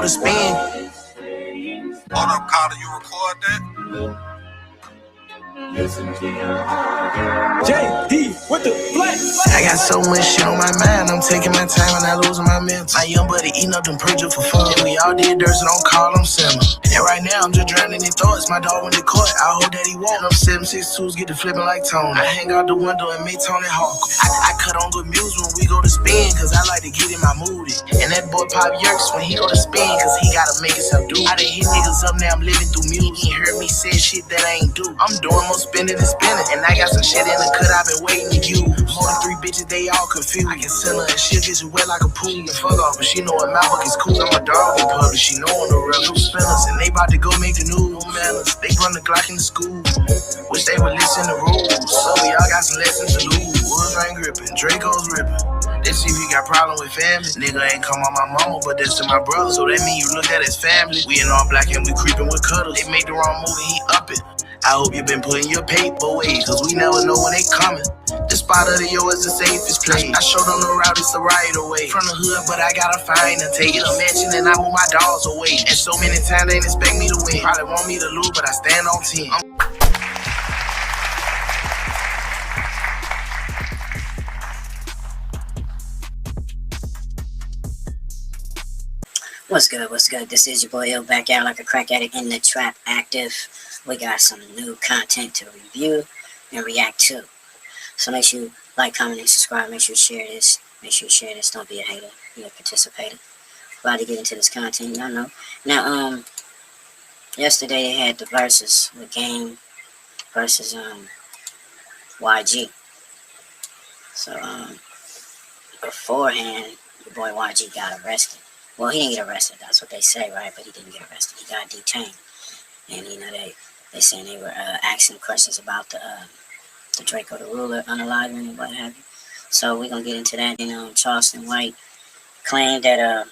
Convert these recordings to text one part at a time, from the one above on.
to spin. Hold up, Carter, you record that? JD with the flex. I got so much shit on my mind, I'm taking my time and I losing my mental. My young buddy eating up them purges for fun. And we all did dirt, so don't call them simmer. And right now I'm just drowning in thoughts. My dog went to court, I hope that he won't. Them 762s get to flipping like Tony. I hang out the window and make Tony Hawk. I cut on good music when we go to spin, cause I like to get in my mood. And that boy Pop Yerks when he go to spin, cause he gotta make himself do. I done hit niggas up, now I'm living through music. You ain't heard me say shit that I ain't do. I'm doing more spinning and spinning, and I got some shit in the cut I've been waiting to use. More than 3 bitches, they all confused. I can sell her and she'll get you wet like a pool. And fuck off, but she know her mouth is cool. I'm a dog in public, she know on the real. Two spinners, and they about to go make the news. No manners, they run the Glock in the school. Wish they would listen to rules. So we all got some lessons to lose. Woods ain't gripping, Draco's ripping. They see we got problem with family. Nigga ain't come on my mama, but that's to my brother. So that mean you look at his family. We in all black and we creeping with cuddles. They make the wrong move and he up it. I hope you been putting your paper away, cause we never know when they coming. The spot of the yo is the safest place. I showed them the route, it's the right away. From the hood, but I gotta find and take it a mansion and I move my dogs away. And so many times they didn't expect me to win. Probably want me to lose, but I stand on 10. What's good? What's good? This is your boy Ill, back out like a crack addict in the trap active. We got some new content to review and react to. So make sure you like, comment, and subscribe. Make sure you share this. Make sure you share this. Don't be a hater. Be a participator. About to get into this content, y'all know. Now, yesterday they had the versus with Game versus YG. So beforehand, your boy YG got arrested. Well, he didn't get arrested. That's what they say, right? But he didn't get arrested. He got detained. And, you know, they saying they were asking questions about the Drakeo the Ruler unaliving and what have you. So we're going to get into that. You know, Charleston White claimed that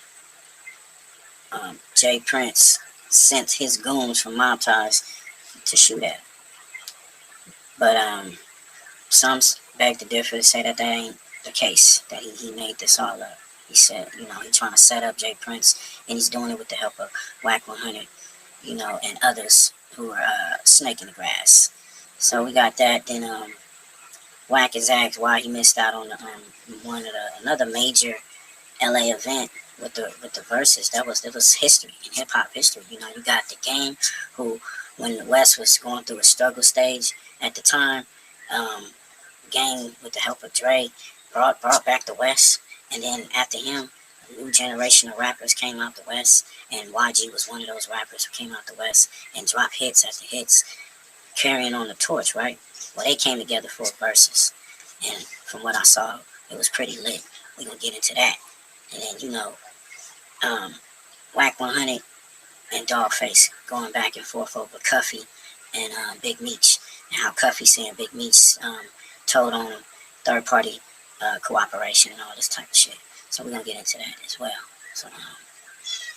Jay Prince sent his goons from Mob Ties to shoot at him. But some beg to differ, say that ain't the case, that he made this all up. He said, you know, he's trying to set up Jay Prince, and he's doing it with the help of Whack 100, you know, and others who are snaking the grass. So we got that. Then Whack is asked why he missed out on another major LA event with the verses. It was history, in hip hop history. You know, you got the Game, who when the West was going through a struggle stage at the time, Game with the help of Dre brought back the West. And then after him, a new generation of rappers came out the West, and YG was one of those rappers who came out the West and dropped hits after hits, carrying on the torch, right? Well, they came together for a versus, and from what I saw, it was pretty lit. We're going to get into that. And then, you know, Whack 100 and Dogface going back and forth over Cuffy and Big Meech, and how Cuffy saying Big Meech told on third-party cooperation and all this type of shit. So we're gonna get into that as well. So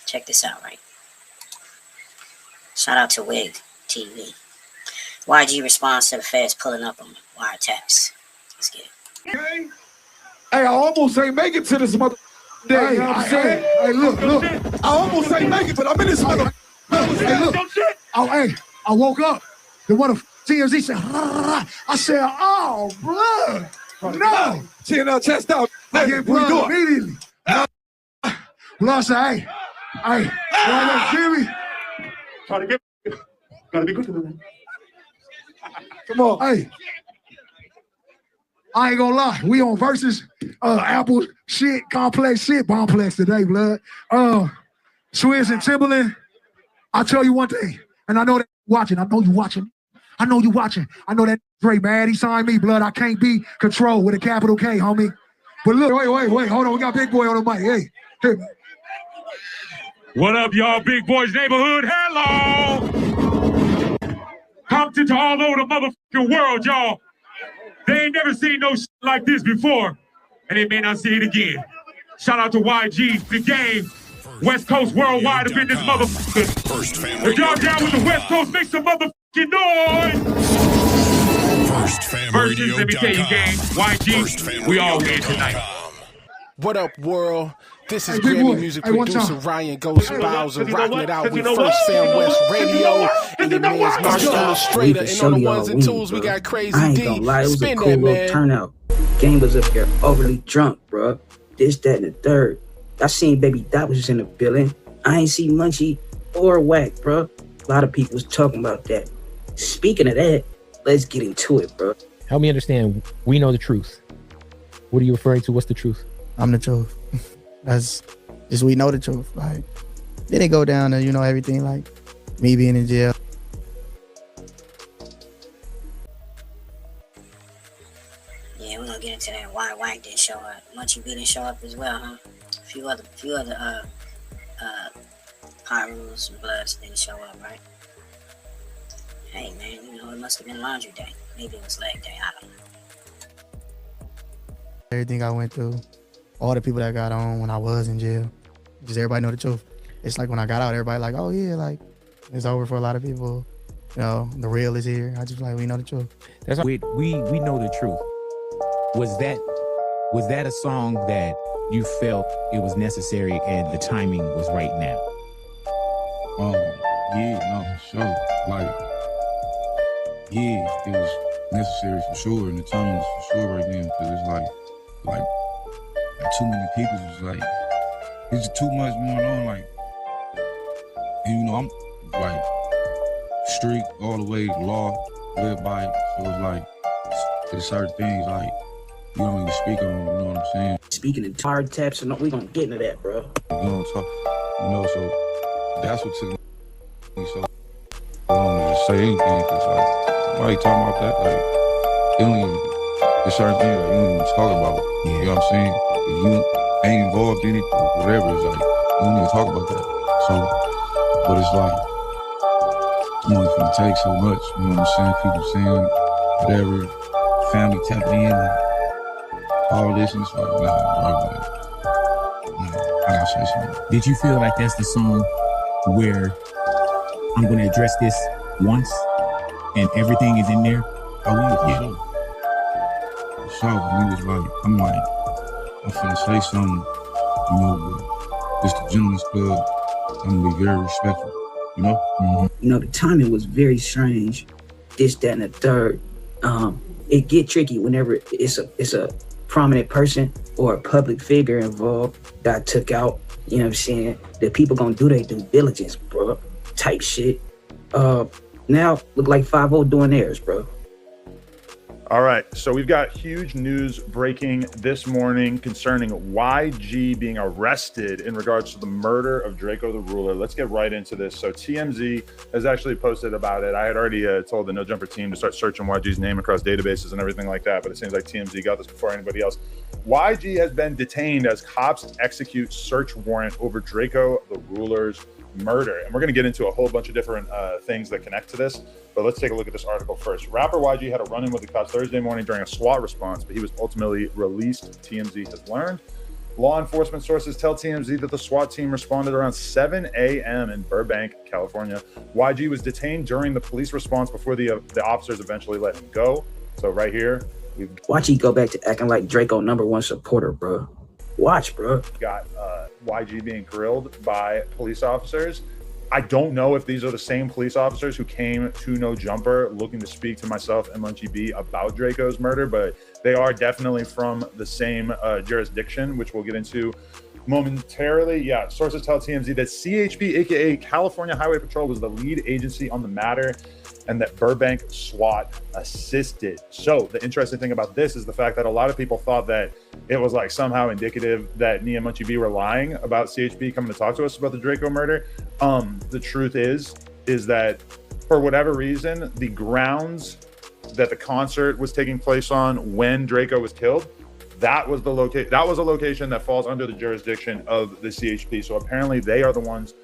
check this out, right? Shout out to Wig TV. YG responds to the feds pulling up on wiretaps. Let's get it. Hey, I almost ain't make it to this mother day. Hey, you know what I'm saying? Hey, look. I almost ain't make it, but I'm in this mother. Hey, look. I woke up. The one of TMZ said, I said, oh, blood. No! Chin up, chest out. I get blood immediately. Blood said, hey, Jimmy. Try to get, gotta be good to them. Come on, hey. I ain't gonna lie, we on versus Apple shit, complex shit, bombplex today, blood. Swizz and Timberland. I'll tell you one thing, and I know that you're watching. I know you watching. I know that Dre mad. He signed me, blood. I can't be controlled with a capital K, homie. But look, wait. Hold on. We got Big Boy on the mic. Hey, here. What up, y'all? Big Boys Neighborhood. Hello. Compton to all over the motherfucking world, y'all. They ain't never seen no shit like this before, and they may not see it again. Shout out to YG, the Game, West Coast worldwide up in this motherfucker. If y'all down with the West Coast, make some motherfucking noise. Versus, let me tell you, Game, YG, we all win tonight. What up, world? This is Hey, big Grammy boy. Music Hey, watch producer out. Ryan Ghost Bowser rocking it out with First Fam West Radio and your man's Mr. Illustrator. And on the ones and twos, we got Crazy I ain't D. gonna lie, it was a Spin cool that, little man. turnout. Game was up here overly drunk, bro. This, that, and the third. I seen Baby Dot was in the building. I ain't see Munchie or Whack, bro. A lot of people was talking about that. Speaking of that, let's get into it, bro. Help me understand. We know the truth. What are you referring to? What's the truth? I'm the truth. That's just, we know the truth. Like, then it go down to, you know, everything, like me being in jail. Yeah, we're gonna get into that. Why White didn't show up? Munchie B didn't show up as well, huh? A few other Pyrus and Bloods didn't show up, right? Hey man, you know, it must have been laundry day. Maybe it was leg day, I don't know. Everything I went through, all the people that got on when I was in jail, just everybody know the truth. It's like when I got out, everybody like, oh yeah, like it's over for a lot of people. You know, the real is here. I just like, we know the truth. That's we know the truth. Was that a song that you felt it was necessary and the timing was right now? Yeah, no, for sure. Like, yeah, it was necessary for sure, and the timing was for sure right now, because it's like too many people was like, it's just too much going on, like, and you know, I'm like street all the way, law, live by it, so it's like, there's certain things like you don't even speak on, you know what I'm saying? Speaking in hard taps, and we gonna get into that, bro. You know, so that's what took me so long to just say anything, because like, why you talking about that? Like, it don't even, there's certain things like you don't even talk about. You know what I'm saying? If you ain't involved in it, whatever, it's like, you don't even talk about that. So, but it's like, you know, it's gonna take so much, you know what I'm saying? People saying whatever, family tapping in, all this, and it's like, nah, I gotta say something. Did you feel like that's the song where I'm going to address this once and everything is in there? Oh yeah, for sure. And it was like, I'm finna say something, you know, but it's the Gentleman's Club. I'm gonna be very respectful, you know? You know, the timing was very strange. This, that, and the third. It get tricky whenever it's a prominent person or a public figure involved that took out, you know what I'm saying? The people gonna do their due diligence, bro, type shit. Now look like 5-0 doing theirs, bro. All right, so we've got huge news breaking this morning concerning YG being arrested in regards to the murder of Drakeo the Ruler. Let's get right into this. So TMZ has actually posted about it. I had already told the No Jumper team to start searching YG's name across databases and everything like that, but it seems like TMZ got this before anybody else. YG has been detained as cops execute search warrant over Drakeo the Ruler's murder. And we're going to get into a whole bunch of different things that connect to this, but let's take a look at this article first. Rapper YG had a run-in with the cops Thursday morning during a SWAT response, but he was ultimately released, TMZ has learned. Law enforcement sources tell TMZ that the SWAT team responded around 7 a.m. in Burbank, California. YG was detained during the police response before the officers eventually let him go. So right here, watch he go back to acting like Drakeo #1 supporter, bro. Watch, bro. Got YG being grilled by police officers. I don't know if these are the same police officers who came to No Jumper looking to speak to myself and Munchie B about Drakeo's murder, but they are definitely from the same jurisdiction, which we'll get into momentarily. Yeah, sources tell TMZ that CHP, aka California Highway Patrol, was the lead agency on the matter, and that Burbank SWAT assisted. So the interesting thing about this is the fact that a lot of people thought that it was like somehow indicative that Nia and Munchie B were lying about CHP coming to talk to us about the Drakeo murder. The truth is that for whatever reason, the grounds that the concert was taking place on when Drakeo was killed, that was a location that falls under the jurisdiction of the CHP. So apparently they are the ones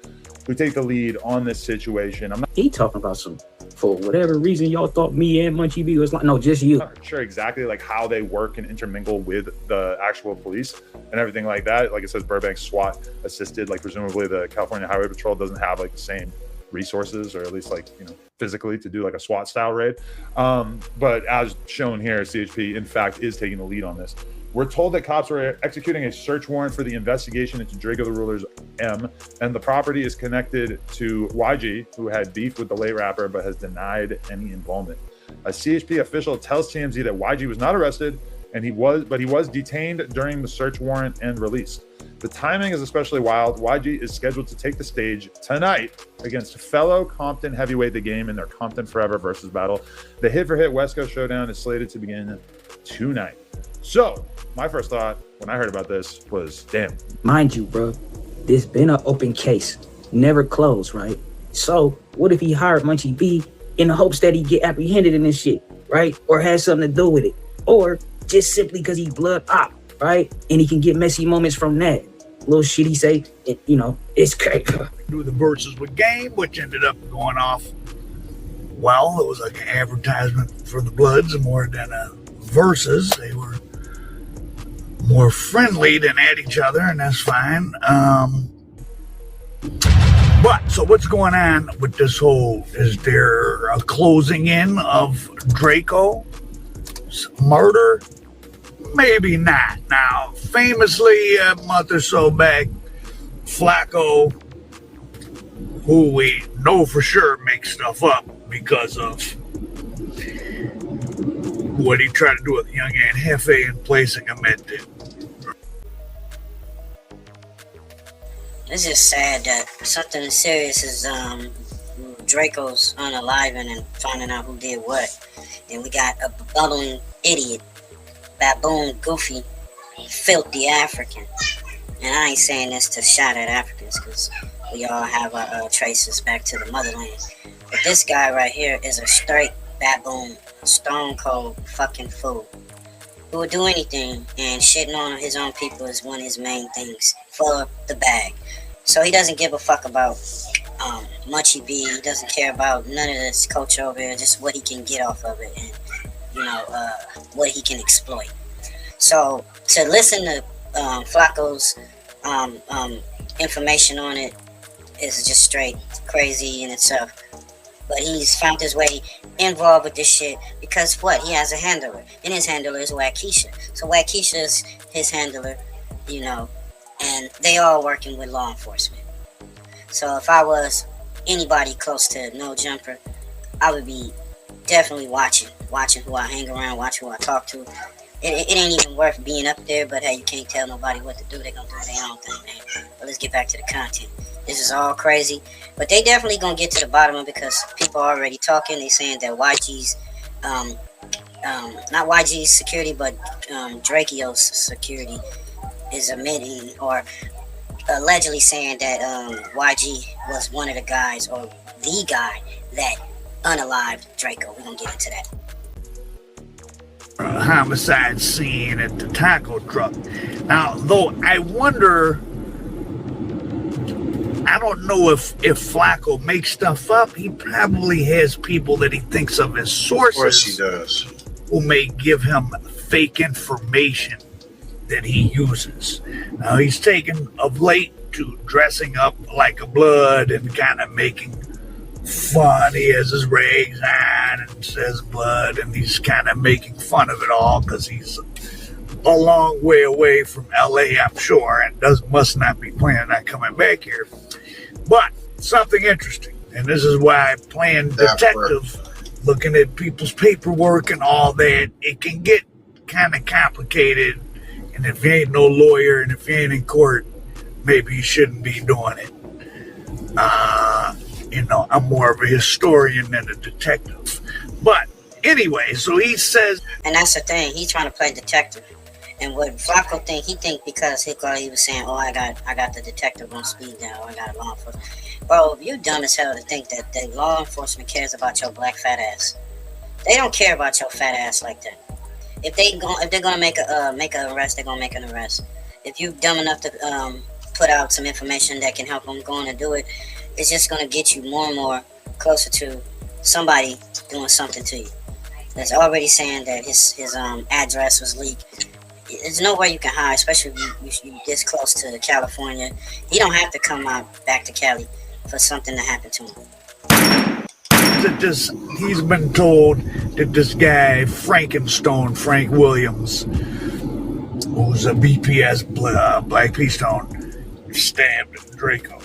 who take the lead on this situation. He talking about some, for whatever reason, y'all thought me and Munchie B was like, no, just you. I'm not sure exactly like how they work and intermingle with the actual police and everything like that. Like it says Burbank SWAT assisted, like presumably the California Highway Patrol doesn't have like the same resources, or at least like, you know, physically to do like a SWAT style raid. But as shown here, CHP in fact is taking the lead on this. We're told that cops were executing a search warrant for the investigation into Drakeo the Ruler's M, and the property is connected to YG, who had beef with the late rapper but has denied any involvement. A CHP official tells TMZ that YG was not arrested, and he was detained during the search warrant and released. The timing is especially wild. YG is scheduled to take the stage tonight against fellow Compton heavyweight The Game in their Compton Forever versus battle. The hit-for-hit West Coast Showdown is slated to begin tonight. So, my first thought when I heard about this was, damn. Mind you, bro, there's been an open case, never closed, right? So, what if he hired Munchie B in the hopes that he get apprehended in this shit, right? Or has something to do with it? Or just simply because he blood op, right? And he can get messy moments from that. Little shit he say, it's crazy. Do the verses with Game, which ended up going off. Well, it was like an advertisement for the Bloods more than a versus. They were more friendly than at each other, and that's fine. But so what's going on with this whole? Is there a closing in of Drakeo's murder? Maybe not. Now, famously, a month or so back, Flacco, who we know for sure makes stuff up because of what he tried to do with young Aunt Hefe and placing him at the... It's just sad that something as serious as Draco's unaliving and finding out who did what. And we got a bubbling idiot, baboon, goofy, filthy African. And I ain't saying this to shout at Africans because we all have our traces back to the motherland. But this guy right here is a straight baboon, stone cold fucking fool who would do anything, and shitting on his own people is one of his main things for the bag. So he doesn't give a fuck about Munchie B. He doesn't care about none of this culture over here, just what he can get off of it and, what he can exploit. So to listen to Flacco's information on it is just straight crazy in itself. But he's found his way involved with this shit because what? He has a handler, and his handler is Waukesha. So Waukesha's his handler, and they all working with law enforcement. So if I was anybody close to No Jumper, I would be definitely watching who I hang around, watch who I talk to. It ain't even worth being up there, but hey, you can't tell nobody what to do. They're gonna do their own thing, man. But let's get back to the content. This is all crazy, but they definitely gonna get to the bottom of it because people are already talking. They saying that YG's, not YG's security, but Drakeo's security is admitting or allegedly saying that YG was one of the guys or the guy that unalived Drakeo. We're gonna get into that. Homicide scene at the taco truck. Now, though, I wonder, I don't know if Flacco makes stuff up. He probably has people that he thinks of as sources. Of course he does. Who may give him fake information that he uses. Now, he's taken of late to dressing up like a blood and kind of making fun. He has his rags on and says blood, and he's kind of making fun of it all because he's a long way away from LA, I'm sure, and must not be planning on coming back here. But something interesting, and this is why playing detective, looking at people's paperwork and all that, it can get kind of complicated. And if you ain't no lawyer and if you ain't in court, maybe you shouldn't be doing it. I'm more of a historian than a detective. But anyway, so he says... And that's the thing, he's trying to play detective. And what Flacco he think because he was saying, oh, I got the detective on speed dial, I got a law enforcement. Bro, you dumb as hell to think that the law enforcement cares about your black fat ass. They don't care about your fat ass like that. If they're gonna make an arrest, they're gonna make an arrest. If you dumb enough to put out some information that can help them go on and do it, it's just gonna get you more and more closer to somebody doing something to you. That's already saying that his address was leaked. There's nowhere you can hide, especially if you this close to California. He don't have to come out back to Cali for something to happen to him. He's been told that this guy, Frank Williams, who's a BPS Black P Stone, stabbed Draco.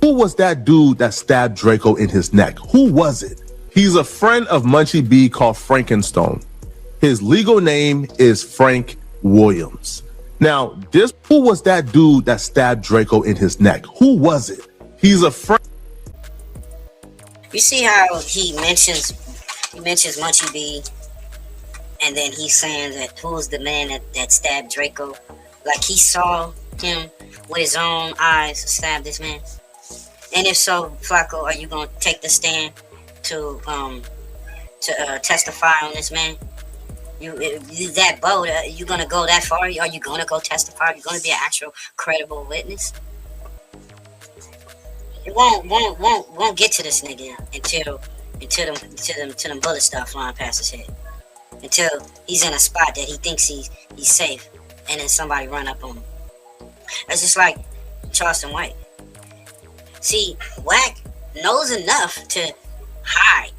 Who was that dude that stabbed Draco in his neck? Who was it? He's a friend of Munchie B called Frankenstone. His legal name is Frank Williams. Now, who was that dude that stabbed Draco in his neck? Who was it? He's a friend. You see how he mentions Munchie B, and then he's saying that who's the man that stabbed Draco? Like he saw him with his own eyes stab this man. And if so, Flacco, are you gonna take the stand to testify on this man? You that bold? You gonna go that far? Are you gonna go testify? Are you gonna be an actual credible witness? It won't get to this nigga until them bullets start flying past his head. Until he's in a spot that he thinks he's safe, and then somebody run up on him. That's just like Charleston White. See, Wack knows enough to hide.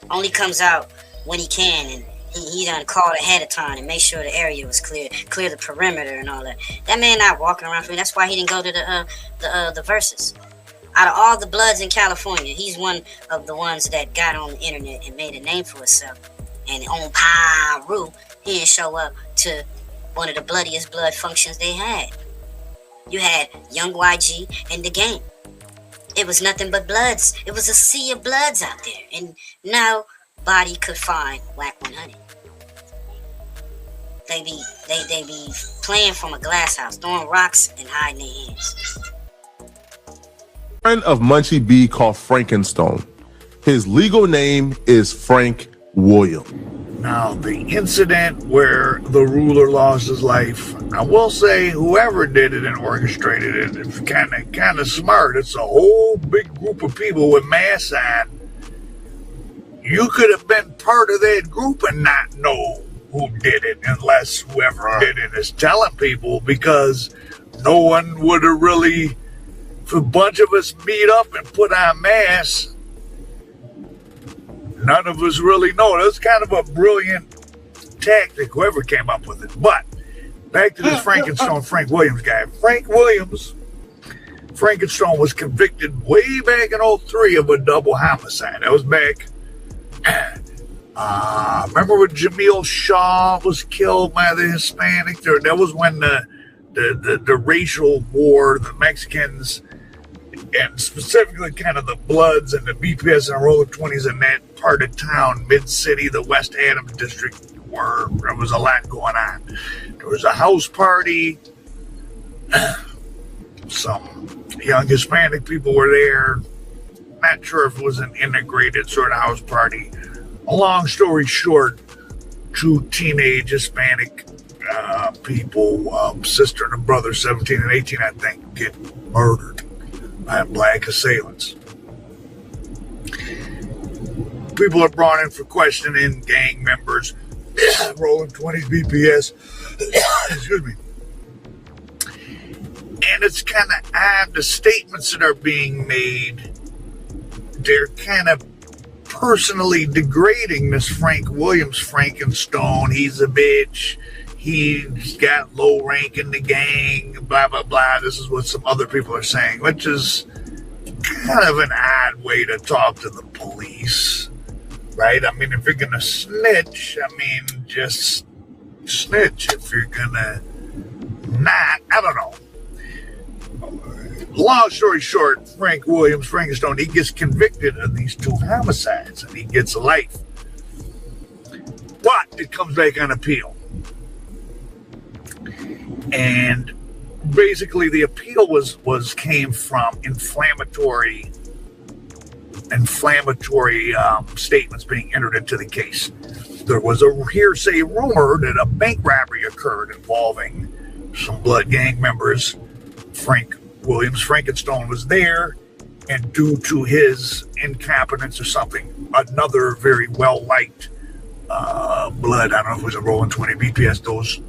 Only comes out when he can, and he done called ahead of time and make sure the area was clear the perimeter and all that. That man not walking around free. That's why he didn't go to the verses. Out of all the Bloods in California, he's one of the ones that got on the internet and made a name for himself. And on Pyru, he didn't show up to one of the bloodiest blood functions they had. You had Young YG and the gang. It was nothing but bloods. It was a sea of bloods out there. And nobody could find Wack 100. They be playing from a glass house, throwing rocks and hiding their hands. Friend of Munchie B called Frankenstone. His legal name is Frank Williams. Now, the incident where the ruler lost his life, I will say whoever did it and orchestrated it is kind of smart. It's a whole big group of people with masks on. You could have been part of that group and not know who did it unless whoever did it is telling people, because no one would have really, if a bunch of us meet up and put on masks, none of us really know. That's kind of a brilliant tactic, whoever came up with it. But back to this Frankenstone, Frank Williams guy. Frankenstone was convicted way back in 2003 of a double homicide. That was back. Remember when Jamil Shaw was killed by the Hispanic? That was when the racial war, the Mexicans, and specifically kind of the Bloods and the BPS and Rolling 20s in that part of town, mid-city, the West Adams district, where there was a lot going on. There was a house party. Some young Hispanic people were there. Not sure if it was an integrated sort of house party. A long story short, two teenage Hispanic people, sister and a brother, 17 and 18, I think, get murdered by black assailants. People are brought in for questioning, gang members, Rolling 20s, BPS, excuse me. And it's kind of odd, the statements that are being made, they're kind of personally degrading this Frank Williams, Frankenstone. He's a bitch. He's got low rank in the gang, blah, blah, blah. This is what some other people are saying, which is kind of an odd way to talk to the police, right? I mean, if you're going to snitch, just snitch. If you're going to not, I don't know. Long story short, Frank Williams, Frankenstone, he gets convicted of these two homicides and he gets life. But it comes back on appeal. And basically the appeal came from inflammatory statements being entered into the case. There was a hearsay rumor that a bank robbery occurred involving some blood gang members. Frank Williams, Frankenstone, was there, and due to his incompetence or something, another very well-liked blood, I don't know if it was a Rolling 20 BPS, those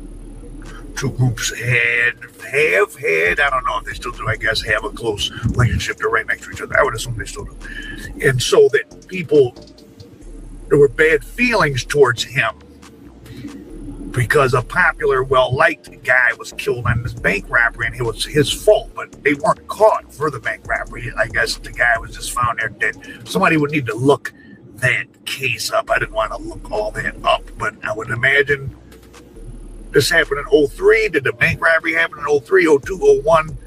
two groups have had, I don't know if they still do, I guess, have a close relationship. They're right next to each other. I would assume they still do. And so that there were bad feelings towards him. because a popular, well-liked guy was killed on this bank robbery, and it was his fault, but they weren't caught for the bank robbery. I guess the guy was just found there dead. Somebody would need to look that case up. I didn't want to look all that up, but I would imagine this happened in 03. Did the bank robbery happen in 03, 02, 01?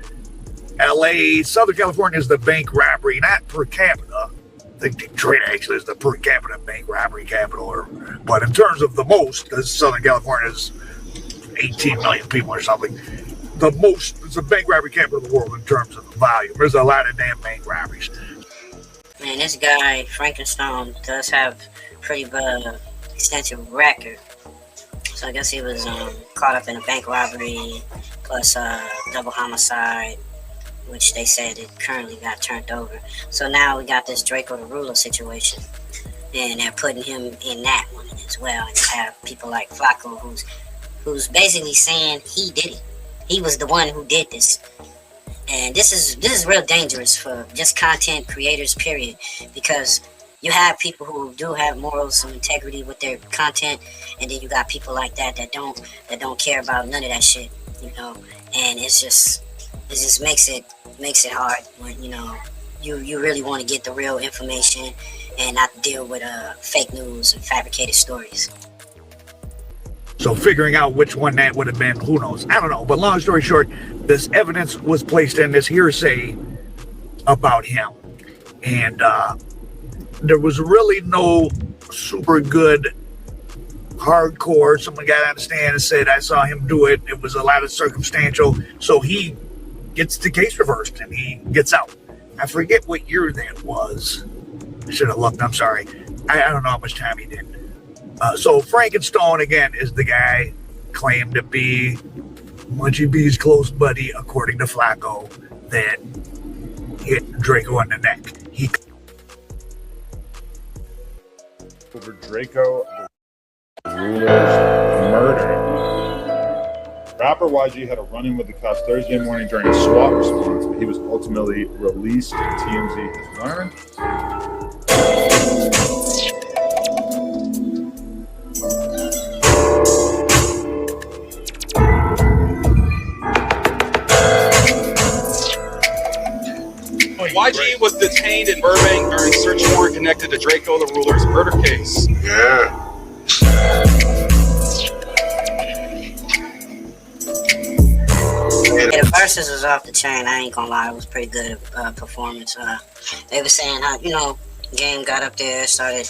LA, Southern California is the bank robbery, not per capita. I think Detroit actually is the per capita bank robbery capital, but in terms of the most, because Southern California is 18 million people or something, the most, it's the bank robbery capital of the world in terms of the volume. There's a lot of damn bank robberies. Man, this guy, Frankenstein, does have pretty extensive record. So I guess he was caught up in a bank robbery plus double homicide, which they said it currently got turned over. So now we got this Drakeo the Ruler situation, and they're putting him in that one as well. And you have people like Flacco, who's basically saying he did it. He was the one who did this. And this is real dangerous for just content creators, period, because you have people who do have morals and integrity with their content, and then you got people like that don't care about none of that shit, you know. And it just makes it hard when, you know, you really want to get the real information and not deal with fake news and fabricated stories. So figuring out which one that would have been, who knows? I don't know. But long story short, this evidence was placed in, this hearsay about him. And there was really no super good hardcore. Someone got on the stand and said, I saw him do it. It was a lot of circumstantial. So he gets the case reversed and he gets out. I forget what year that was. I should have looked. I'm sorry. I don't know how much time he did. So Frankenstone, again, is the guy claimed to be Munchie B's close buddy, according to Flacco, that hit Drakeo in the neck. He over Drakeo the Ruler's murder. Rapper YG had a run-in with the cops Thursday morning during a SWAT response, but he was ultimately released, TMZ has learned. YG was detained in Burbank during search warrant connected to Drakeo the Ruler's murder case. Yeah. Yeah, the verses was off the chain. I ain't gonna lie, it was pretty good performance. They were saying how, you know, Game got up there, started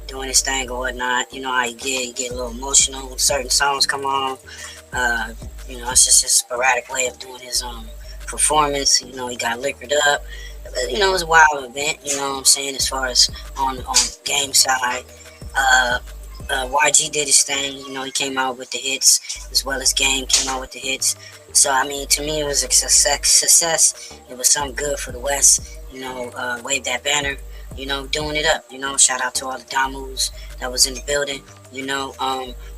doing his thing or whatnot. You know how he get a little emotional when certain songs come on. You know, it's just his sporadic way of doing his performance. You know, he got liquored up. You know, it was a wild event, you know what I'm saying, as far as on Game side. YG did his thing, you know, he came out with the hits, as well as Game came out with the hits. So, I mean, to me, it was a success. It was something good for the West, you know, wave that banner, you know, doing it up, you know. Shout out to all the Damus that was in the building, you know.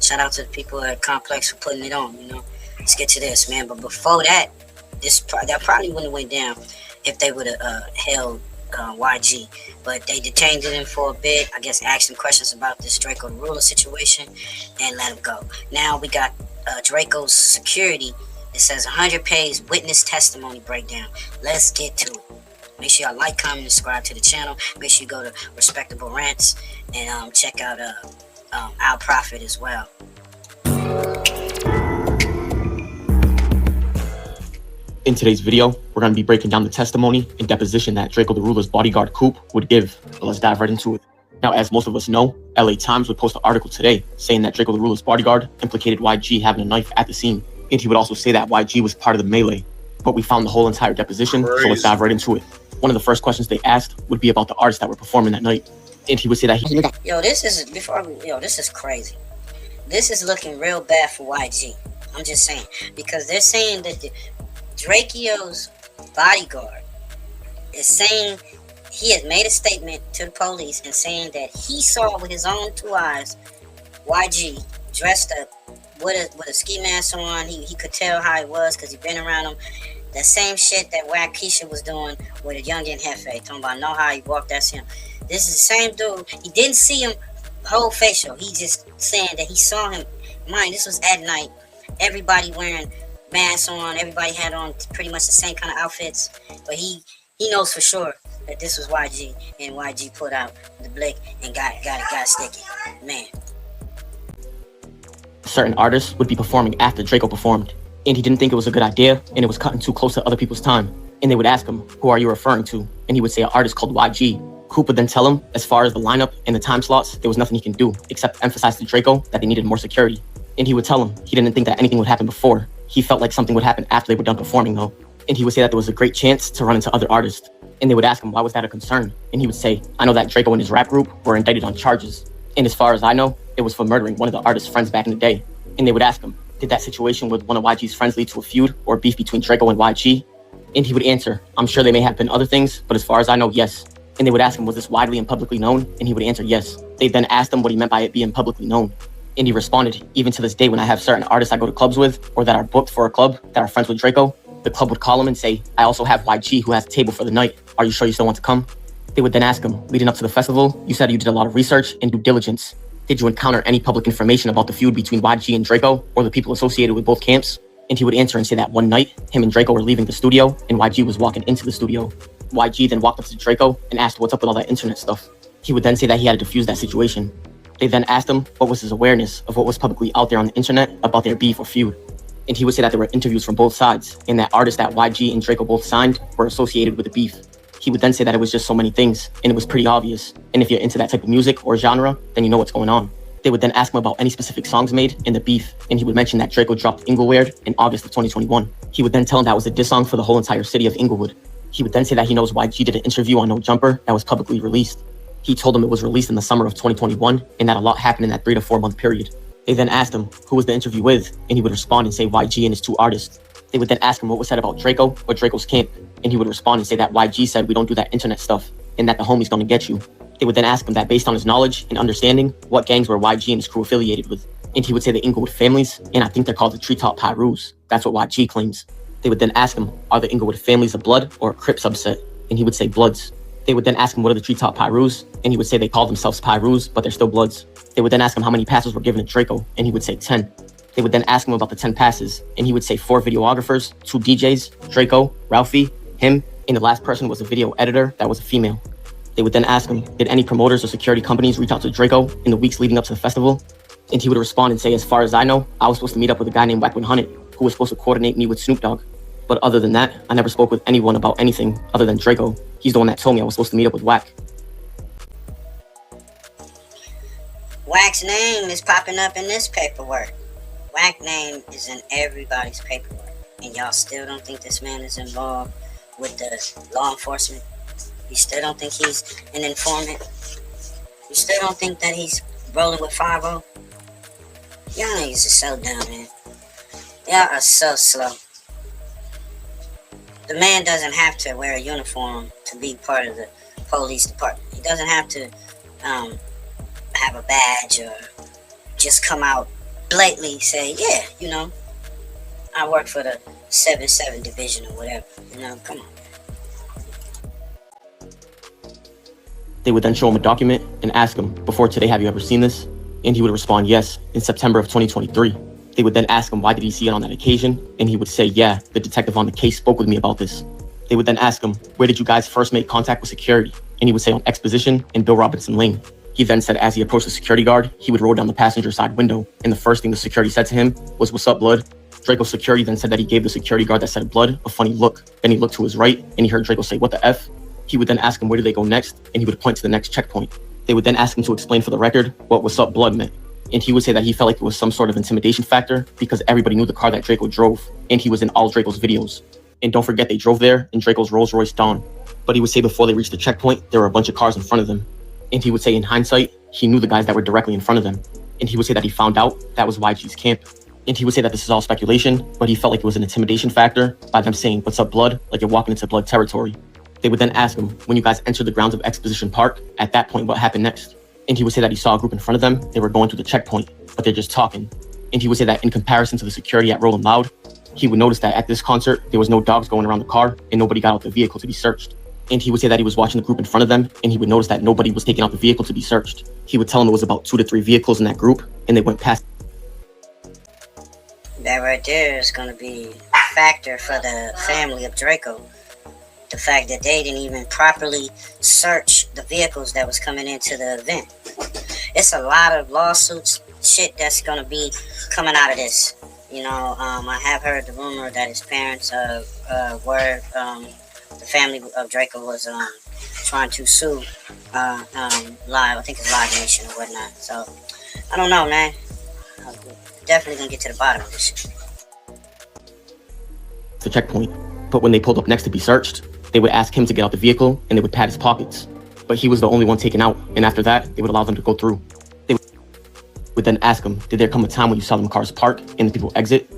Shout out to the people at Complex for putting it on, you know. Let's get to this, man. But before that, that probably wouldn't have went down if they would have held YG, but they detained him for a bit. I guess asked him questions about this Drakeo the Ruler situation and let him go. Now we got Drakeo's security. It says 100-page witness testimony breakdown. Let's get to it. Make sure y'all like, comment, and subscribe to the channel. Make sure you go to Respectable Rants and check out Our Prophet as well. In today's video, we're going to be breaking down the testimony and deposition that Drakeo the Ruler's bodyguard Coop would give. So let's dive right into it. Now, as most of us know, LA Times would post an article today saying that Drakeo the Ruler's bodyguard implicated YG having a knife at the scene. And he would also say that YG was part of the melee. But we found the whole entire deposition, so let's dive right into it. One of the first questions they asked would be about the artists that were performing that night. And he would say that he knew that. This is crazy. This is looking real bad for YG. I'm just saying. Because they're saying that Drakeo's bodyguard is saying he has made a statement to the police and saying that he saw with his own two eyes YG dressed up with a ski mask on. He could tell how he was because he'd been around him. The same shit that Wack Keisha was doing with a youngin' Hefe, talking about know how he walked, that's him. This is the same dude. He didn't see him whole facial. He just saying that he saw him mind, this was at night. Everybody wearing masks on. Everybody had on pretty much the same kind of outfits. But he knows for sure that this was YG, and YG put out the blick and got sticky. Man. Certain artists would be performing after Drakeo performed, and he didn't think it was a good idea, and it was cutting too close to other people's time. And they would ask him, who are you referring to? And he would say an artist called YG. Coop would then tell him, as far as the lineup and the time slots, there was nothing he can do except emphasize to Drakeo that they needed more security. And he would tell him he didn't think that anything would happen before. He felt like something would happen after they were done performing though. And he would say that there was a great chance to run into other artists. And they would ask him, why was that a concern? And he would say, I know that Drakeo and his rap group were indicted on charges. And as far as I know, it was for murdering one of the artist's friends back in the day. And they would ask him, did that situation with one of YG's friends lead to a feud or beef between Drakeo and YG? And he would answer, I'm sure they may have been other things, but as far as I know, yes. And they would ask him, was this widely and publicly known? And he would answer, yes. They then asked him what he meant by it being publicly known. And he responded, even to this day, when I have certain artists I go to clubs with or that are booked for a club that are friends with Drakeo, the club would call him and say, I also have YG who has a table for the night. Are you sure you still want to come? They would then ask him, leading up to the festival, you said you did a lot of research and due diligence. Did you encounter any public information about the feud between YG and Drakeo or the people associated with both camps? And he would answer and say that one night, him and Drakeo were leaving the studio and YG was walking into the studio. YG then walked up to Drakeo and asked what's up with all that internet stuff. He would then say that he had to defuse that situation. They then asked him what was his awareness of what was publicly out there on the internet about their beef or feud. And he would say that there were interviews from both sides and that artists that YG and Drakeo both signed were associated with the beef. He would then say that it was just so many things and it was pretty obvious. And if you're into that type of music or genre, then you know what's going on. They would then ask him about any specific songs made in the beef, and he would mention that Drakeo dropped Inglewood in August of 2021. He would then tell him that was a diss song for the whole entire city of Inglewood. He would then say that he knows YG did an interview on No Jumper that was publicly released. He told him it was released in the summer of 2021 and that a lot happened in that 3 to 4 month period. They then asked him who was the interview with, and he would respond and say YG and his two artists. They would then ask him what was said about Drakeo or Drakeo's camp, and he would respond and say that YG said we don't do that internet stuff and that the homie's gonna get you. They would then ask him that based on his knowledge and understanding, what gangs were YG and his crew affiliated with. And he would say the Inglewood families, and I think they're called the Treetop Pyrus. That's what YG claims. They would then ask him, are the Inglewood families a blood or a Crip subset? And he would say bloods. They would then ask him what are the Treetop Pyrus, and he would say they call themselves Pyrus, but they're still bloods. They would then ask him how many passes were given to Drakeo, and he would say 10. They would then ask him about the 10 passes, and he would say 4 videographers, 2 DJs, Drakeo, Ralphie, him, and the last person was a video editor that was a female. They would then ask him, did any promoters or security companies reach out to Drakeo in the weeks leading up to the festival? And he would respond and say, as far as I know, I was supposed to meet up with a guy named Wack 100, who was supposed to coordinate me with Snoop Dogg. But other than that, I never spoke with anyone about anything other than Drakeo. He's the one that told me I was supposed to meet up with Wack. Wack's name is popping up in this paperwork. Wack name is in everybody's paperwork. And y'all still don't think this man is involved with the law enforcement? You still don't think he's an informant? You still don't think that he's rolling with 5-0? Y'all niggas are so dumb, man. Y'all are so slow. The man doesn't have to wear a uniform to be part of the police department. He doesn't have to have a badge or just come out blatantly say, yeah, you know, I work for the 7-7 division or whatever. You know, come on. They would then show him a document and ask him, before today, have you ever seen this? And he would respond, yes, in September of 2023. They would then ask him, why did he see it on that occasion? And he would say, yeah, the detective on the case spoke with me about this. They would then ask him, where did you guys first make contact with security? And he would say on Exposition and Bill Robinson Lane. He then said as he approached the security guard, he would roll down the passenger side window. And the first thing the security said to him was, what's up, blood? Draco's security then said that he gave the security guard that said blood a funny look. Then he looked to his right and he heard Drakeo say, what the F? He would then ask him where do they go next, and he would point to the next checkpoint. They would then ask him to explain for the record what what's up blood meant. And he would say that he felt like it was some sort of intimidation factor because everybody knew the car that Drakeo drove, and he was in all Draco's videos. And don't forget they drove there in Draco's Rolls Royce Dawn. But he would say before they reached the checkpoint, there were a bunch of cars in front of them. And he would say in hindsight, he knew the guys that were directly in front of them. And he would say that he found out that was YG's camp. And he would say that this is all speculation, but he felt like it was an intimidation factor by them saying, what's up blood, like you're walking into blood territory. They would then ask him, when you guys entered the grounds of Exposition Park, at that point, what happened next? And he would say that he saw a group in front of them. They were going through the checkpoint, but they're just talking. And he would say that in comparison to the security at Rollin' Loud, he would notice that at this concert, there was no dogs going around the car and nobody got out the vehicle to be searched. And he would say that he was watching the group in front of them and he would notice that nobody was taking out the vehicle to be searched. He would tell him it was about 2 to 3 vehicles in that group and they went past That right there is going to be a factor for the family of Draco. The fact that they didn't even properly search the vehicles that was coming into the event. It's a lot of lawsuits, shit that's going to be coming out of this. You know, I have heard the rumor that his parents were, the family of Draco was trying to sue Live, I think it's Live Nation or whatnot. So, I don't know, man. I'm definitely going to get to the bottom of this shit. The checkpoint. But when they pulled up next to be searched, they would ask him to get out the vehicle and they would pat his pockets. But he was the only one taken out, and after that, they would allow them to go through. They would then ask him, did there come a time when you saw them cars park and the people exit?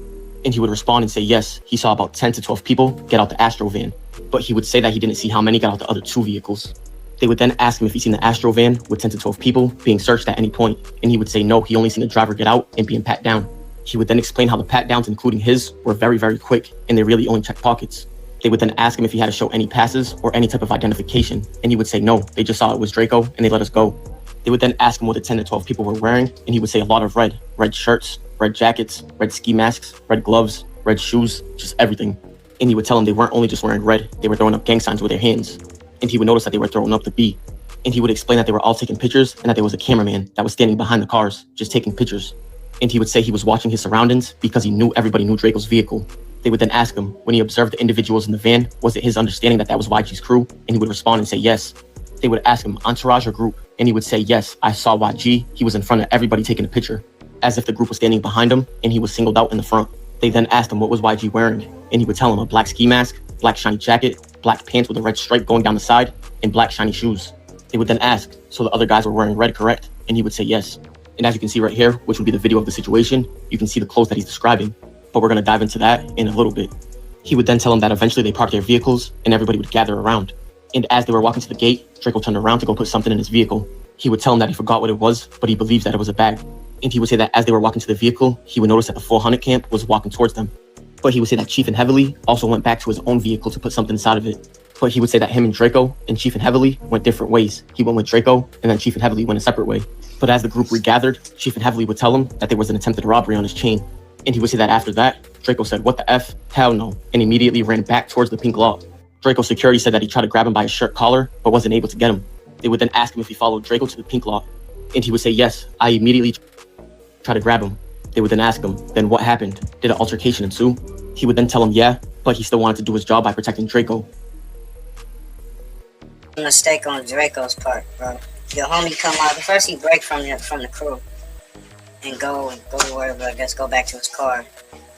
And he would respond and say yes, he saw about 10 to 12 people get out the Astro van. But he would say that he didn't see how many got out the other 2 vehicles. They would then ask him if he'd seen the Astro van with 10 to 12 people being searched at any point, and he would say no, he only seen the driver get out and being pat down. He would then explain how the pat downs, including his, were very, very quick, and they really only checked pockets. They would then ask him if he had to show any passes or any type of identification, and he would say no, they just saw it was Draco, and they let us go. They would then ask him what the 10 to 12 people were wearing, and he would say a lot of red shirts, red jackets, red ski masks, red gloves, red shoes, just everything. And he would tell them they weren't only just wearing red, they were throwing up gang signs with their hands. And he would notice that they were throwing up the B. And he would explain that they were all taking pictures and that there was a cameraman that was standing behind the cars, just taking pictures. And he would say he was watching his surroundings because he knew everybody knew Draco's vehicle. They would then ask him, when he observed the individuals in the van, was it his understanding that that was YG's crew? And he would respond and say yes. They would ask him, entourage or group? And he would say yes, I saw YG, he was in front of everybody taking a picture, as if the group was standing behind him and he was singled out in the front. They then asked him what was YG wearing, and he would tell him a black ski mask, black shiny jacket, black pants with a red stripe going down the side, and black shiny shoes. They would then ask, so the other guys were wearing red, correct? And he would say yes. And as you can see right here, which would be the video of the situation, you can see the clothes that he's describing, but we're going to dive into that in a little bit. He would then tell him that eventually they parked their vehicles and everybody would gather around. And as they were walking to the gate, Draco turned around to go put something in his vehicle. He would tell him that he forgot what it was, but he believes that it was a bag. And he would say that as they were walking to the vehicle, he would notice that the 400 camp was walking towards them. But he would say that Chief and Heavily also went back to his own vehicle to put something inside of it. But he would say that him and Draco and Chief and Heavily went different ways. He went with Draco, and then Chief and Heavily went a separate way. But as the group regathered, Chief and Heavily would tell him that there was an attempted robbery on his chain. And he would say that after that, Draco said, what the F? Hell no, and immediately ran back towards the pink lot. Draco's security said that he tried to grab him by his shirt collar, but wasn't able to get him. They would then ask him if he followed Draco to the pink lot. And he would say, yes, I immediately tried to grab him. They would then ask him, then what happened? Did an altercation ensue? He would then tell him, yeah, but he still wanted to do his job by protecting Draco. Mistake on Draco's part, bro. Your homie come out, first he break from the crew and go wherever, I guess, go back to his car.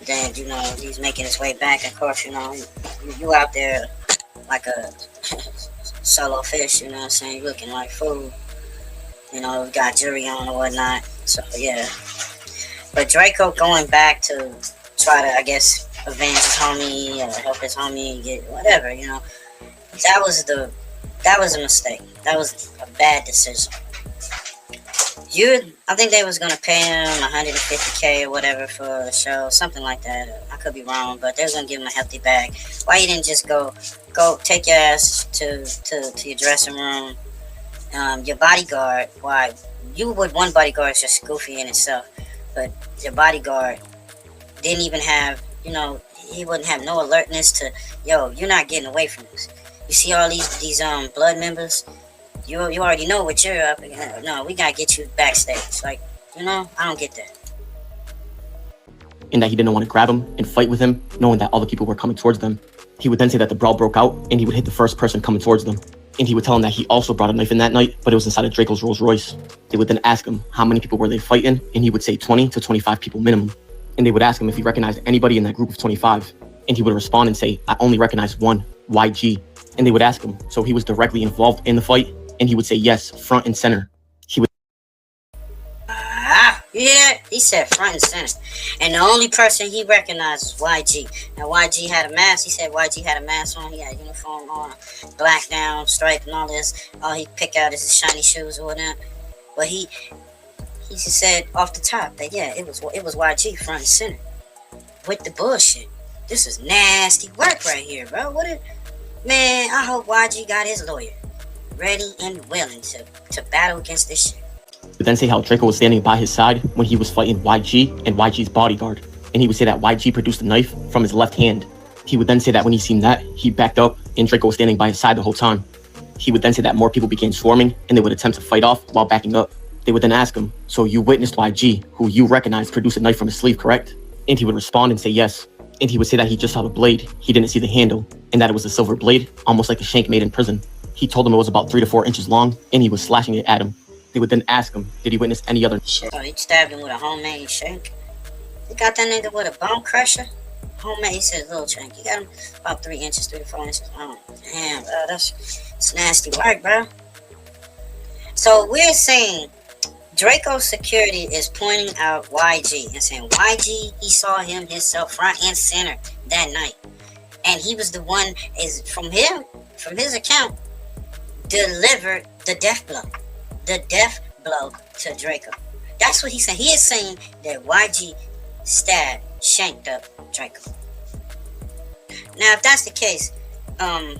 Then, you know, he's making his way back. Of course, you know, you out there like a solo fish, you know what I'm saying? You looking like food. You know, we got jury on or whatnot. So, yeah. But Draco going back to try to, I guess, avenge his homie or help his homie get whatever, you know. That was a mistake. That was a bad decision. I think they was gonna pay him $150K or whatever for a show, something like that. I could be wrong, but they was gonna give him a hefty bag. Why you didn't just go take your ass to your dressing room? Your bodyguard, why you would one bodyguard is just goofy in itself, but your bodyguard didn't even have, you know, he wouldn't have no alertness to, yo, you're not getting away from this. You see all these blood members. You already know what you're up against. No, we gotta get you backstage. Like, you know, I don't get that. And that he didn't want to grab him and fight with him, knowing that all the people were coming towards them. He would then say that the brawl broke out and he would hit the first person coming towards them. And he would tell him that he also brought a knife in that night, but it was inside of Draco's Rolls Royce. They would then ask him how many people were they fighting, and he would say 20 to 25 people minimum. And they would ask him if he recognized anybody in that group of 25. And he would respond and say, I only recognize one, YG. And they would ask him, so he was directly involved in the fight? And he would say yes, front and center. He would yeah, he said front and center. And the only person he recognized was YG. Now YG had a mask. He said YG had a mask on. He had a uniform on, black down, stripe and all this. All he picked out is his shiny shoes or whatnot. But he just said off the top that yeah, it was YG front and center. With the bullshit. This is nasty work right here, bro. Man, I hope YG got his lawyer ready and willing to battle against this shit. Would then say how Draco was standing by his side when he was fighting YG and YG's bodyguard. and he would say that YG produced the knife from his left hand. He would then say that when he seen that, he backed up and Draco was standing by his side the whole time. He would then say that more people began swarming and they would attempt to fight off while backing up. They would then ask him, so you witnessed YG, who you recognized produced a knife from his sleeve, correct? And he would respond and say yes. And he would say that he just saw the blade, he didn't see the handle, and that it was a silver blade, almost like a shank made in prison. He told them it was about 3 to 4 inches long, and he was slashing it at him. They would then ask him, did he witness any other... Shit, he stabbed him with a homemade shank. He got that nigga with a bone crusher. Homemade, he said little shank. He got him about 3 inches, 3 to 4 inches long. Damn, bro, that's nasty work, bro. So we're saying Draco's security is pointing out YG and saying YG, he saw him himself front and center that night. And he was the one, is from his account, delivered the death blow. The death blow to Draco. That's what he said. He is saying that YG stabbed, shanked up Draco. Now, if that's the case, it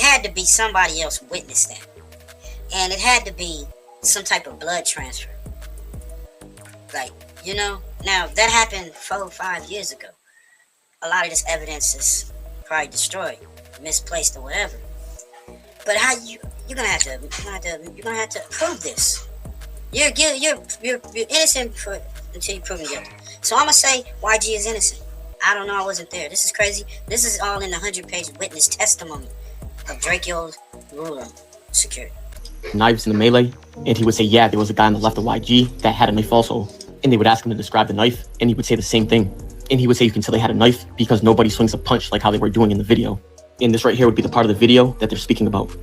had to be somebody else witnessed that. And it had to be some type of blood transfer. Like, you know, now that happened 4 or 5 years ago. A lot of this evidence is probably destroyed, misplaced, or whatever. But how you're gonna have to prove this. You're innocent until you prove guilty. So I'm gonna say YG is innocent. I don't know, I wasn't there. This is crazy. This is all in the 100-page witness testimony of Drakeo's ruler security. Knives in the melee, and he would say, yeah, there was a guy on the left of YG that had a knife also. And they would ask him to describe the knife, and he would say the same thing. And he would say you can tell they had a knife because nobody swings a punch like how they were doing in the video. And this right here would be the part of the video that they're speaking about.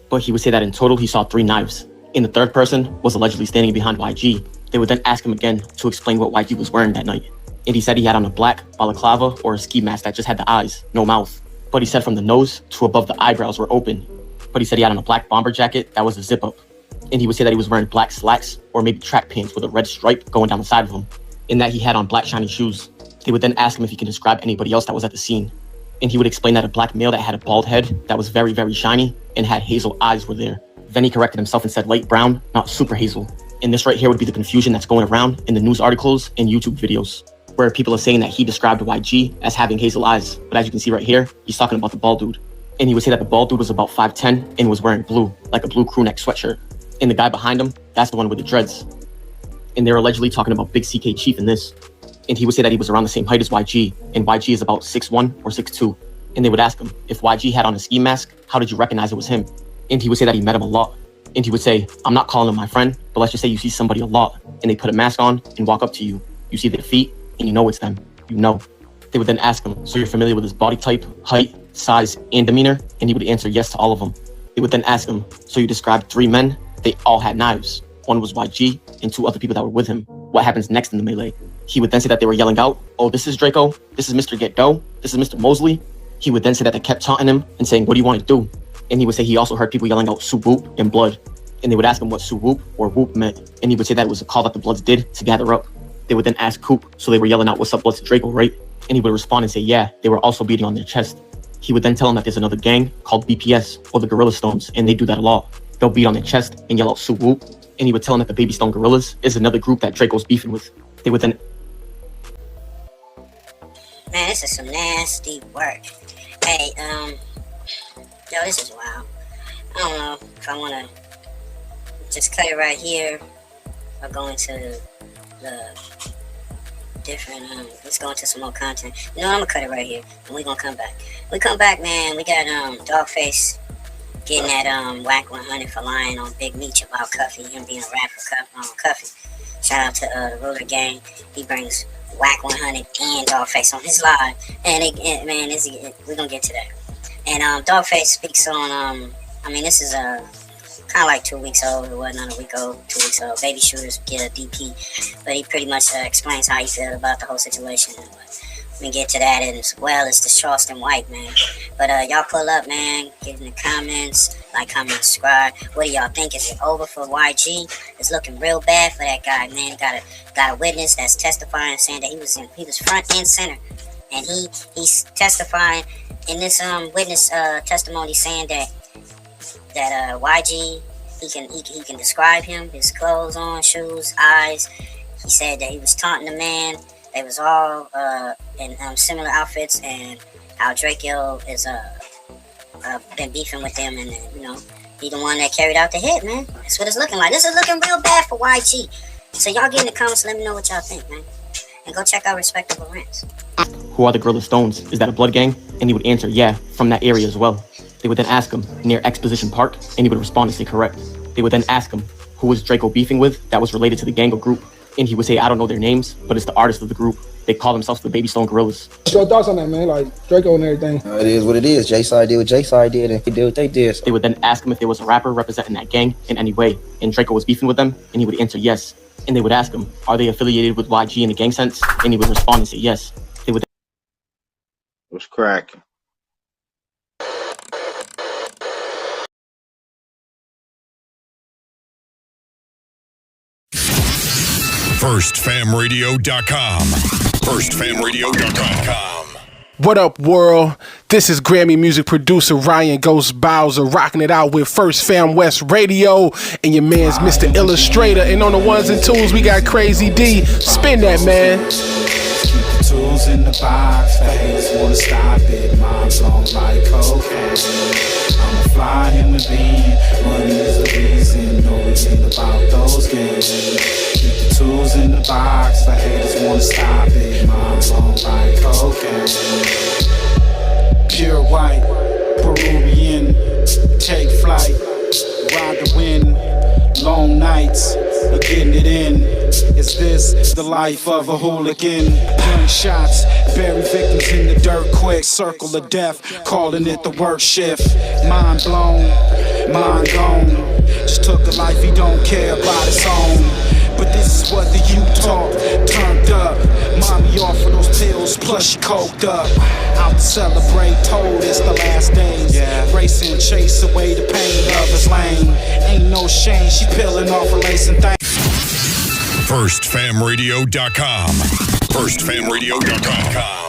But he would say that in total he saw 3 knives. And the third person was allegedly standing behind YG. They would then ask him again to explain what YG was wearing that night. And he said he had on a black balaclava or a ski mask that just had the eyes, no mouth. But he said from the nose to above the eyebrows were open. But he said he had on a black bomber jacket that was a zip up. And he would say that he was wearing black slacks or maybe track pants with a red stripe going down the side of them. And that he had on black shiny shoes. They would then ask him if he can describe anybody else that was at the scene. And he would explain that a black male that had a bald head that was very, very shiny and had hazel eyes were there. Then he corrected himself and said light brown, not super hazel. And this right here would be the confusion that's going around in the news articles and YouTube videos, where people are saying that he described YG as having hazel eyes. But as you can see right here, he's talking about the bald dude. And he would say that the bald dude was about 5'10" and was wearing blue, like a blue crew neck sweatshirt. And the guy behind him, that's the one with the dreads. And they're allegedly talking about Big CK Chief in this. And he would say that he was around the same height as YG, and YG is about 6'1" or 6'2". And they would ask him, if YG had on a ski mask, how did you recognize it was him? And he would say that he met him a lot. And he would say, I'm not calling him my friend, but let's just say you see somebody a lot, and they put a mask on and walk up to you. You see their feet, and you know it's them. You know. They would then ask him, so you're familiar with his body type, height, size, and demeanor? And he would answer yes to all of them. They would then ask him, so you described 3 men, they all had knives. One was YG, and 2 other people that were with him. What happens next in the melee? He would then say that they were yelling out, oh, this is Draco, this is Mr. Get Dough, this is Mr. Mosley. He would then say that they kept taunting him and saying, what do you want to do? And he would say he also heard people yelling out Swoop and blood. And they would ask him what Swoop or whoop meant. And he would say that it was a call that the Bloods did to gather up. They would then ask Coop, so they were yelling out, what's up, Bloods to Draco, right? And he would respond and say, yeah, they were also beating on their chest. He would then tell him that there's another gang called BPS, or the Gorilla Stones, and they do that a lot. They'll beat on their chest and yell out Swoop. And he would tell him that the Baby Stone Gorillas is another group that Draco's beefing with. They would then... Man, this is some nasty work. Hey, yo, this is wild. I don't know if I want to just cut it right here or go into the different, let's go into some more content. You know, I'm going to cut it right here and we're going to come back. When we come back, man, we got Dogface getting that whack 100 for lying on Big Meech about Cuffy, him being a rap for Cuffy. Shout out to the Ruler Gang. He brings whack 100 and Dogface on his live, and we're gonna get to that. And Dogface speaks on I mean, this is kind of like 2 weeks old or whatnot, a week old, 2 weeks old. Baby shooters get a DP, but he pretty much explains how he feels about the whole situation and what. We can get to that as well as the Charleston White, man. But y'all pull up, man. Get in the comments, like, comment, subscribe. What do y'all think? Is it over for YG? It's looking real bad for that guy, man. Got a witness that's testifying, saying that he was front and center, and he's testifying in this witness testimony, saying that YG he can describe him, his clothes on, shoes, eyes, he said that he was taunting the man. They was all in similar outfits, and how Drakeo is been beefing with them, and you know, he the one that carried out the hit, man. That's what it's looking like. This is looking real bad for YG. So y'all get in the comments, let me know what y'all think, man. And go check out Respectable Rants. Who are the Gorilla Stones? Is that a blood gang? And he would answer, yeah, from that area as well. They would then ask him, near Exposition Park, and he would respond and say correct. They would then ask him, who was Drakeo beefing with that was related to the gang or group? And he would say, I don't know their names, but it's the artist of the group. They call themselves the Baby Stone Gorillas. What's your thoughts on that, man? Like, Drakeo and everything. It is what it is. J-Side did what J-Side did, and he did what they did. They would then ask him if there was a rapper representing that gang in any way, and Drakeo was beefing with them, and he would answer yes. And they would ask him, are they affiliated with YG in the gang sense? And he would respond and say yes. They would. What's cracking? FirstFamRadio.com. FirstFamRadio.com. What up, world? This is Grammy music producer Ryan Ghost Bowser rocking it out with First Fam West Radio and your man's Mr. Illustrator. And on the ones and twos, we got Crazy D. Spin that, man. Keep the tools in the box. The haters wanna stop it. Mine's on like cocaine. I'm a fly human being. Money is the reason. No, it ain't about those games. Keep the tools in the box. The haters wanna stop it. Mine's on like cocaine. Pure white, Peruvian. Take flight, ride the wind. Long nights, getting it in. Is this the life of a hooligan? Gunshots, bury victims in the dirt quick. Circle of death, calling it the work shift. Mind blown, mind gone. Just took a life he don't care about his own. But this is what the youth talk, turned up. Mommy offer those pills, plus she coked up. Out to celebrate, told it's the last days. Racing, chase away the pain of his lane. Ain't no shame, she peeling off her lace and things. FirstFamRadio.com. FirstFamRadio.com.